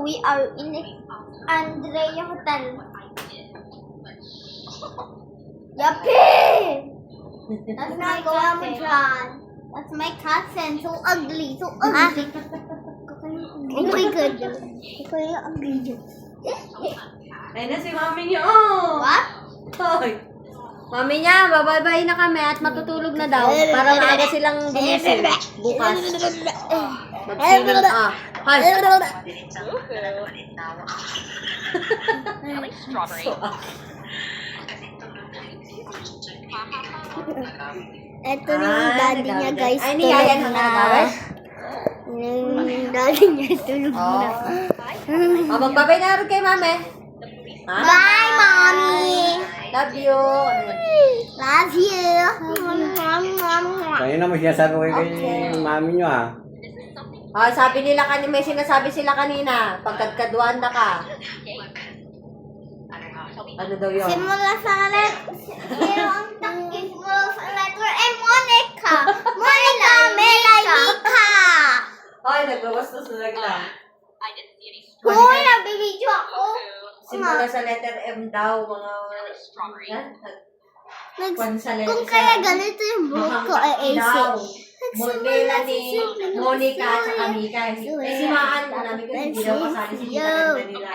we are in Andrea Hotel. Yuppie! That's my cousin. That's my cousin. So ugly. So ugly. Oh my god. Kaya ugly. Ayun na si mami niyo. Oh! What? Hoy! Mami niya, babay-bye na kami at matutulog na daw. Para maaga silang gumising. Bukas. Magsilong ah. Hay! Ito na yung daddy niya, guys. Ay, niyayan mo na nagawin? Yung daddy niya, tulog na. Oh, magbabay na rin kay mami. Ha? Bye, mommy! Love you. Love you! Kanina mo siya sabi ko kay mami nyo ha. Oh, sabi nila kanina, may sinasabi sila kanina. Pagkadkaduan na ka. Ano daw yun? Simula sa simula sa letter M, Monica! Monica! Melalika! Ay, nagbabastos na lang. Hoy, nagbibidyo ako! Simula sa letter M daw, mga... Kung kaya ganito yung buhok ko, ay AC. Melanie, Monica, at saka Mika. Si Maan ko namin kasi hindi daw kasali sa kinaganda nila.